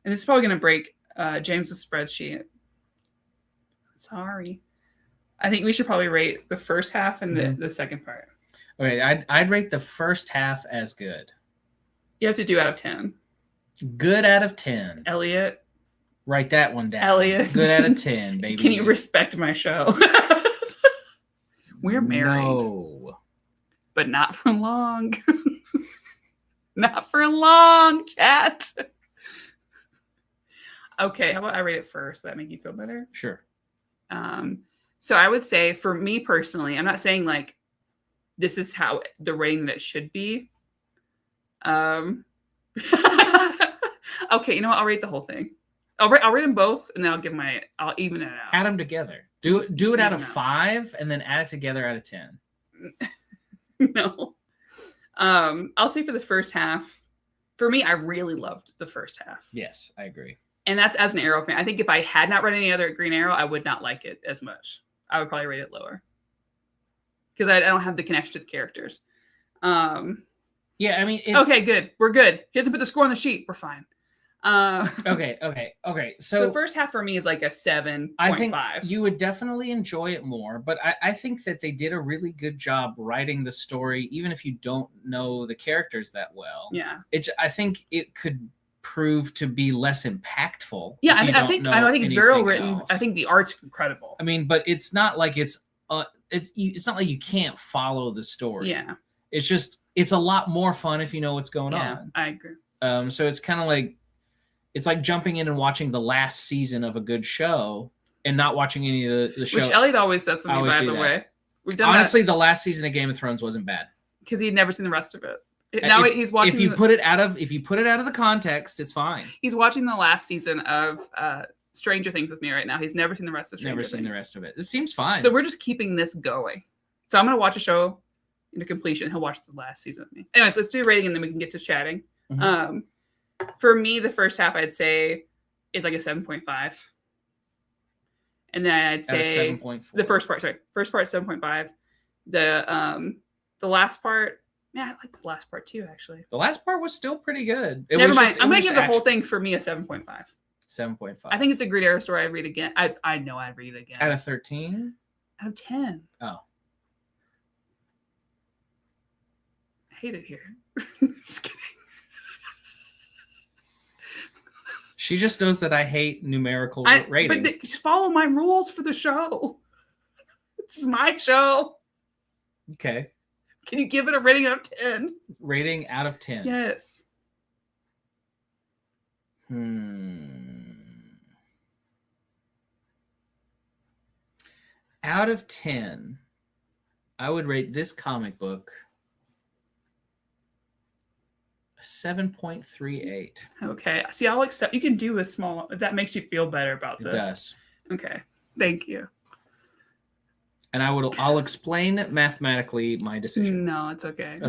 it's probably going to break James's spreadsheet. Sorry, I think we should probably rate the first half and the second part. Okay, I'd rate the first half as good. You have to do out of 10. Good out of 10. Elliot. Write that one down. Elliot. Good out of 10, baby. Can you respect my show? We're married. No. But not for long. Not for long, chat. Okay, how about I rate it first? Does that make you feel better? Sure. So I would say for me personally, I'm not saying like this is how the rating that should be. Okay, you know what? I'll rate the whole thing. I'll rate them both, and then I'll even it out. Add them together. Do it out of 5, and then add it together out of 10. No. I'll say for the first half. For me, I really loved the first half. Yes, I agree. And that's as an Arrow fan. I think if I had not read any other Green Arrow, I would not like it as much. I would probably rate it lower. Because I don't have the connection to the characters. Yeah, I mean... Okay, good. We're good. He hasn't put the score on the sheet. We're fine. Okay. So the first half for me is like a 7.5. I think you would definitely enjoy it more, but I think that they did a really good job writing the story, even if you don't know the characters that well. Yeah. I think it could prove to be less impactful. Yeah, I think it's very well written. Else. I think the art's incredible. I mean, but it's not like it's not like you can't follow the story. Yeah. It's just it's a lot more fun if you know what's going on. I agree. So it's kind of like it's like jumping in and watching the last season of a good show and not watching any of the show. Which Elliot always does to me, by the way. We've done honestly, the last season of Game of Thrones wasn't bad because he'd never seen the rest of it. Now he's watching. If you put it out of the context, it's fine. He's watching the last season of Stranger Things with me right now. He's never seen the rest of Stranger Things. Never seen the rest of it. It seems fine. So we're just keeping this going. So I'm gonna watch a show into completion. He'll watch the last season with me. Anyways, let's do a rating and then we can get to chatting. Mm-hmm. For me, the first half I'd say is like a 7.5. And then I'd say 7.4. The first part 7.5. The last part, I like the last part too, actually. The last part was still pretty good. Never mind. I'm gonna give the whole thing for me a 7.5. 7.5. I think it's a Green Arrow story. I'd read again. I know I'd read it again. Out of 13? Out of 10. Oh. I hate it here. Just kidding. She just knows that I hate numerical rating. But just follow my rules for the show. This is my show. Okay. Can you give it a rating out of 10? Rating out of 10. Yes. Out of 10, I would rate this comic book 7.38. Okay. See, I'll accept. You can do a small. If that makes you feel better about this. It does. Okay. Thank you. And I'll explain mathematically my decision. No, it's okay.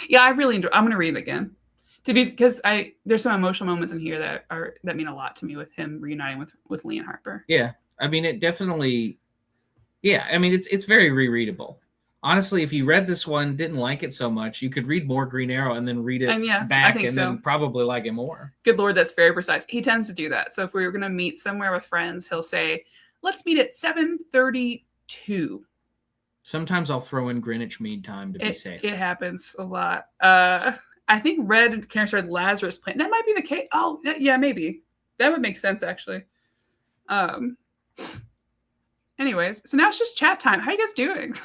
Yeah, I really enjoy. I'm gonna read it again. Because there's some emotional moments in here that mean a lot to me with him reuniting with Lee and Harper. Yeah. I mean, it definitely. Yeah. I mean, it's very rereadable. Honestly, if you read this one, didn't like it so much, you could read more Green Arrow and then read it back then probably like it more. Good Lord, that's very precise. He tends to do that. So if we were going to meet somewhere with friends, he'll say, let's meet at 7:32. Sometimes I'll throw in Greenwich Mean Time to be safe. It happens a lot. I think Red character had Lazarus Planet. That might be the case. Oh, yeah, maybe. That would make sense, actually. Anyways, so now it's just chat time. How you guys doing?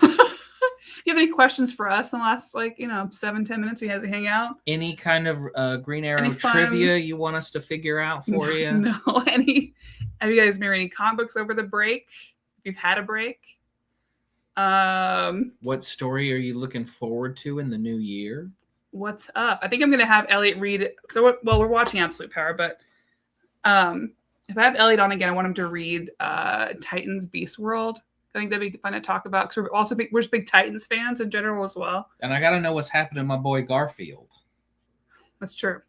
You have any questions for us in the last 7-10 minutes we have to hang out? Any kind of Green Arrow trivia you want us to figure out for you? No. Have you guys been reading comic books over the break? If you've had a break? What story are you looking forward to in the new year? What's up? I think I'm gonna have Elliot read it. We're watching Absolute Power, but if I have Elliot on again, I want him to read Titans Beast World. I think that'd be fun to talk about because we're just big Titans fans in general as well. And I got to know what's happening to my boy Garfield. That's true.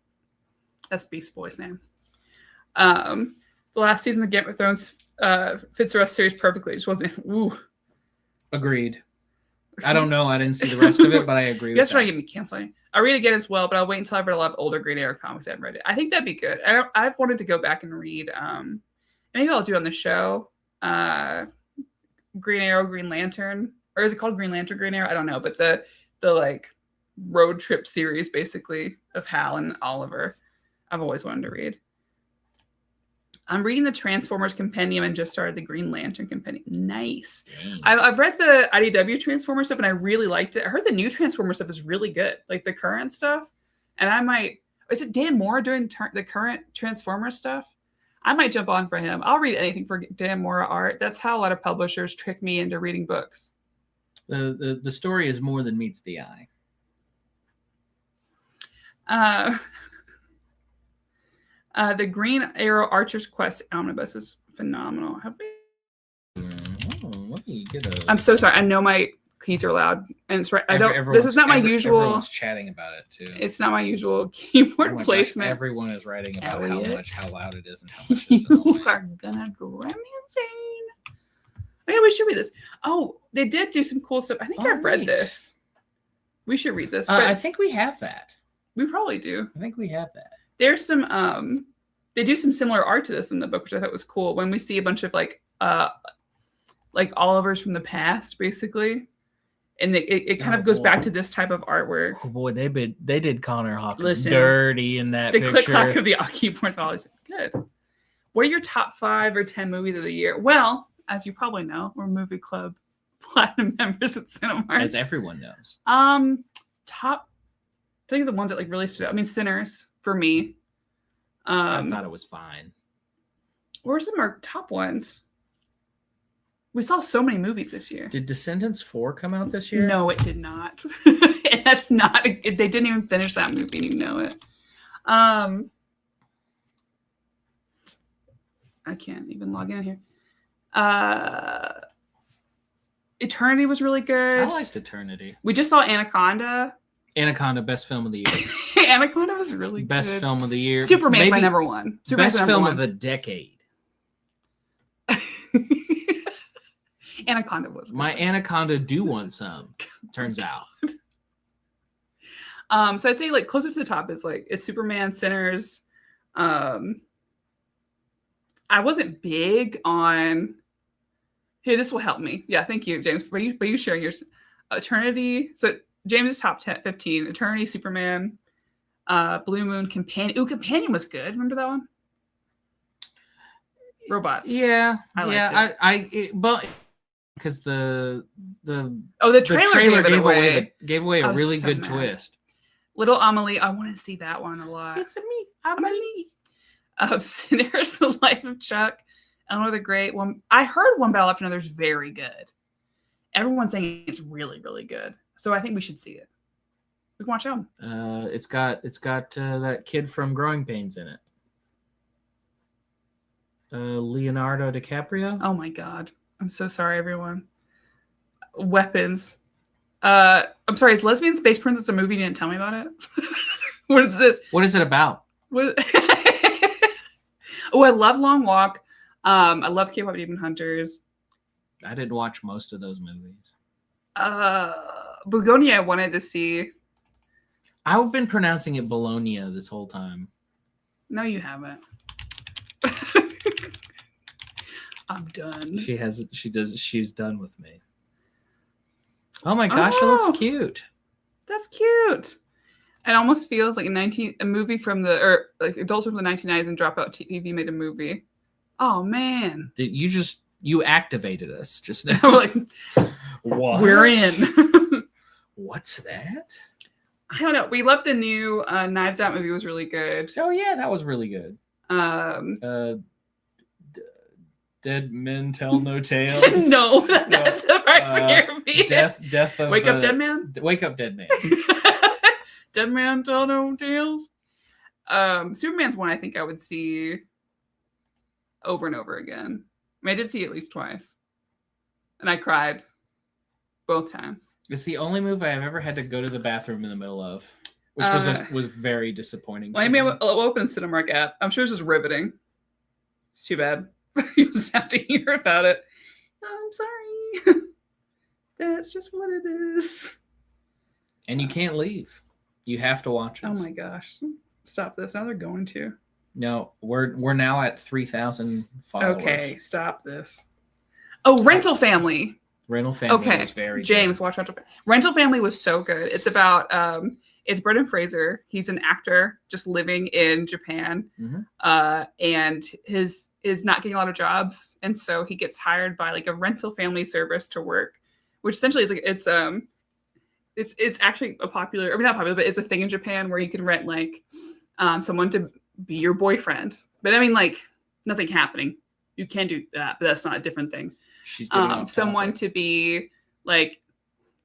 That's Beast Boy's name. The last season of Game of Thrones fits the rest series perfectly. It just wasn't. Ooh. Agreed. I don't know. I didn't see the rest of it, but I agree with that. That's trying to get me canceling. I'll read it again as well, but I'll wait until I've read a lot of older Green Arrow comics. I haven't read it. I think that'd be good. I've wanted to go back and read. Maybe I'll do on the show. Green Arrow, Green Lantern, or is it called Green Lantern, Green Arrow? I don't know, but the road trip series basically of Hal and Oliver. I've always wanted to read. I'm reading the Transformers Compendium and just started the Green Lantern Compendium. Nice. I've read the IDW Transformers stuff and I really liked it. I heard the new Transformers stuff is really good, like the current stuff. And I might. Is it Dan Moore doing the current Transformers stuff? I might jump on for him. I'll read anything for Dan Mora art. That's how a lot of publishers trick me into reading books. The story is more than meets the eye. The Green Arrow Archer's Quest omnibus is phenomenal. I'm so sorry. I know my keys are loud, and it's right. This is not my usual. Everyone's chatting about it too. It's not my usual keyboard placement. Gosh, everyone is writing about Elliot, how loud it is and how much you are gonna drive me insane. Okay, we should read this. Oh, they did do some cool stuff. I think I've read this. We should read this. I think we have that. We probably do. I think we have that. There's some they do some similar art to this in the book, which I thought was cool. When we see a bunch of like Olivers from the past, basically, and it kind of goes back to this type of artwork. Oh boy, they did Connor Hawkins dirty in that the picture. The click-clack of the keyboard's always good. What are your top 5 or 10 movies of the year? Well, as you probably know, we're Movie Club Platinum members at Cinemark. As everyone knows. Top, I think the ones that like really stood out. I mean, Sinners for me. I thought it was fine. What are some of our top ones? We saw so many movies this year. Did Descendants 4 come out this year? No, it did not. And that's not. They didn't even finish that movie, and you know it. I can't even log in here. Eternity was really good. I liked Eternity. We just saw Anaconda. Anaconda, best film of the year. Anaconda was really best good. Film of the year. Superman's my number one. Superman's best film of the decade. Anaconda was good. My Anaconda do want some, turns out. So I'd say like close up to the top is like it's Superman, Sinners. I wasn't big on. Hey, this will help me. Yeah, thank you, James. By you sharing your Eternity. So James' top 10, 15. Eternity, Superman, Blue Moon, Companion. Ooh, Companion was good. Remember that one? Robots. Yeah, I liked it. But because the trailer gave away a really good twist. Little Amelie, I want to see that one a lot. It's me, Amelie. Sinners, The Life of Chuck, Eleanor the Great. One I heard One Battle After Another is very good. Everyone's saying it's really, really good. So I think we should see it. We can watch it. It's got that kid from Growing Pains in it. Leonardo DiCaprio. Oh my God. I'm so sorry, everyone. Weapons. I'm sorry, is Lesbian Space Princess a movie? You didn't tell me about it? What is this? What is it about? Oh, I love Long Walk. I love K-pop Demon Hunters. I didn't watch most of those movies. Begonia I wanted to see. I've been pronouncing it Bologna this whole time. No, you haven't. I'm done. She's done with me. Oh my gosh, it looks cute. That's cute. It almost feels like a movie from adults from the 1990s and Dropout TV made a movie. Oh man. You activated us just now. We're like, what? We're in. What's that? I don't know. We loved the new Knives Out movie. It was really good. Oh yeah, that was really good. Dead Men Tell No Tales. No, that's the part scared me. Death of Wake Up Dead Man. Wake Up Dead Man. Dead Man Tell No Tales. Superman's one I think I would see over and over again. I mean, I did see it at least twice, and I cried both times. It's the only movie I've ever had to go to the bathroom in the middle of, which was very disappointing. Well, maybe I'll open the Cinemark app. I'm sure it's just riveting. It's too bad. You just have to hear about it. I'm sorry. That's just what it is. And you can't leave. You have to watch it. Oh my gosh. Stop this. Now they're going to. No, we're now at 3,000 followers. Okay, stop this. Oh, Rental Family. Rental Family was very James, good. Watch Rental Family. Rental Family was so good. It's about it's Brendan Fraser. He's an actor just living in Japan. Mm-hmm. And his is not getting a lot of jobs. And so he gets hired by like a rental family service to work, which essentially is like it's actually a popular, I mean not popular, but it's a thing in Japan where you can rent like someone to be your boyfriend. But I mean like nothing happening. You can do that, but that's not a different thing. She's getting off someone topic. to be like,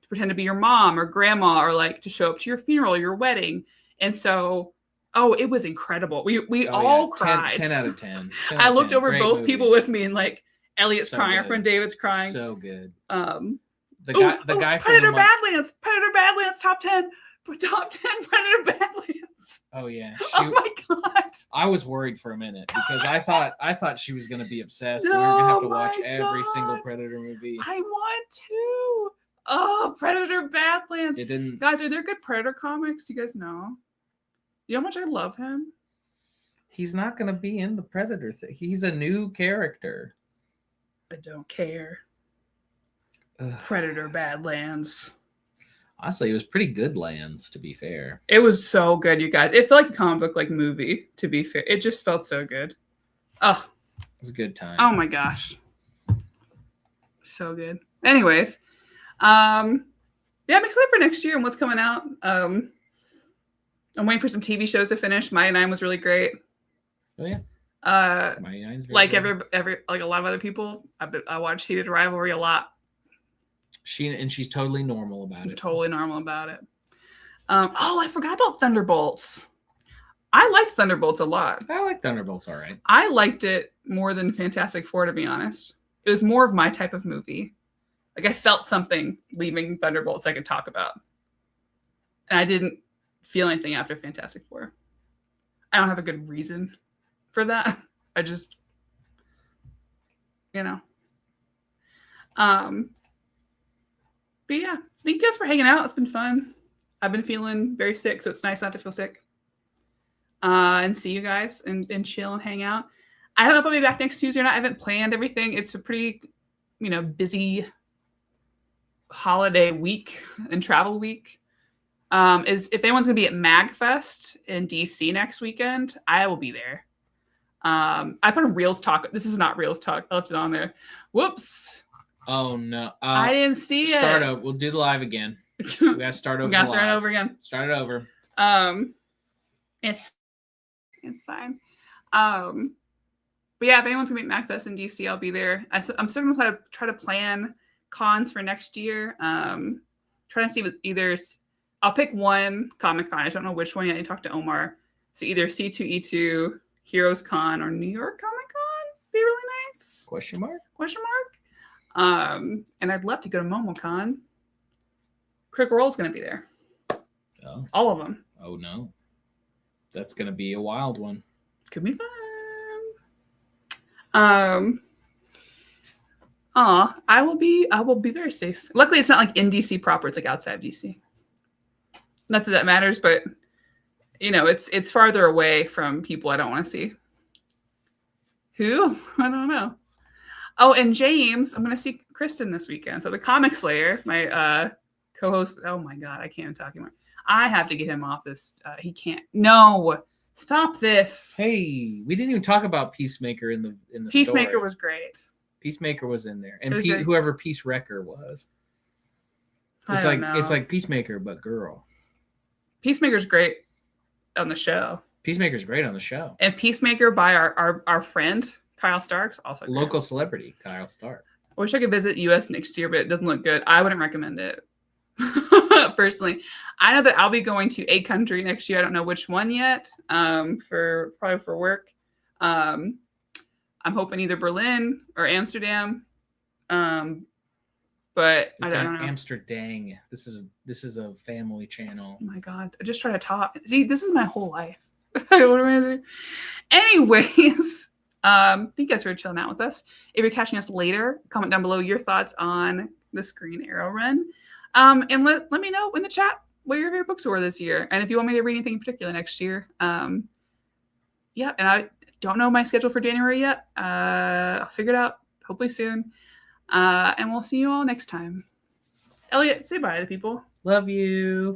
to pretend to be your mom or grandma, or like to show up to your funeral, your wedding. And so, it was incredible. We all cried. 10 out of 10. 10 I out of looked 10. over Great both movie. people with me, and like Elliot's So crying, our good. friend David's crying. So good. The guy from Predator Badlands. Predator Badlands top 10 Predator Badlands. Oh yeah. Oh my god. I was worried for a minute because I thought she was gonna be obsessed and we were gonna have to watch every single Predator movie. I want to. Oh, Predator Badlands. It didn't. Guys, are there good Predator comics? Do you guys know? You know how much I love him? He's not gonna be in the Predator thing. He's a new character. I don't care. Ugh. Predator Badlands. Honestly, it was pretty good lands, to be fair. It was so good, you guys. It felt like a comic book like movie, to be fair. It just felt so good. Oh. It was a good time. Oh my gosh. So good. Anyways. I'm excited for next year and what's coming out. I'm waiting for some TV shows to finish. Mighty Nine was really great. Oh yeah. Mighty Nine's like good. every like a lot of other people. I watch Heated Rivalry a lot. She's totally normal about it. Totally normal about it. I forgot about Thunderbolts. I liked Thunderbolts a lot. I like Thunderbolts all right. I liked it more than Fantastic Four, to be honest. It was more of my type of movie. Like I felt something leaving Thunderbolts I could talk about. And I didn't feel anything after Fantastic Four. I don't have a good reason for that. I just, But yeah, thank you guys for hanging out. It's been fun. I've been feeling very sick, so it's nice not to feel sick. And see you guys and chill and hang out. I don't know if I'll be back next Tuesday or not. I haven't planned everything. It's a pretty, busy holiday week and travel week. If anyone's gonna be at MagFest in DC next weekend, I will be there. I put a Reels Talk. This is not Reels Talk. I left it on there. Whoops. Oh no! I didn't see it. Start over. We'll do the live again. We gotta start over. We gotta start over again. Start it over. It's fine. But yeah, if anyone's gonna be at MagFest in DC, I'll be there. I'm still gonna try to plan cons for next year. Trying to see with either. I'll pick one Comic Con. I don't know which one yet. I need to talk to Omar. So either C2E2, Heroes Con, or New York Comic Con. Be really nice. Question mark. And I'd love to go to MomoCon. Critical Role's going to be there. Oh. All of them. Oh no. That's going to be a wild one. Could be fun. I will be very safe. Luckily, it's not like in DC proper. It's like outside DC. Not that that matters, but it's farther away from people I don't want to see. Who? I don't know. Oh, and James, I'm going to see Kristen this weekend. So the Comic Slayer, my co-host. Oh my God, I can't talk anymore. I have to get him off this. He can't. No, stop this. Hey, we didn't even talk about Peacemaker in the Peacemaker story. was great. Peacemaker was in there, and whoever Peace Wrecker was. It's like Peacemaker but girl. Peacemaker's great on the show. Peacemaker's great on the show. And Peacemaker by our friend Kyle Starks, also great. Local celebrity Kyle Stark. I wish I could visit US next year, but it doesn't look good. I wouldn't recommend it. Personally. I know that I'll be going to a country next year. I don't know which one yet. Probably for work. I'm hoping either Berlin or Amsterdam. But It's I don't know. Amsterdam. This is a family channel. Oh my God. I just try to talk. See, this is my whole life. What am I gonna do? Anyways, thank you guys for chilling out with us. If you're catching us later, comment down below your thoughts on the Green Arrow run. And let me know in the chat what your favorite books were this year. And if you want me to read anything in particular next year. And I don't know my schedule for January yet. I'll figure it out hopefully soon. And we'll see you all next time. Elliot, say bye to people. Love you.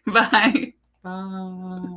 Bye. Bye.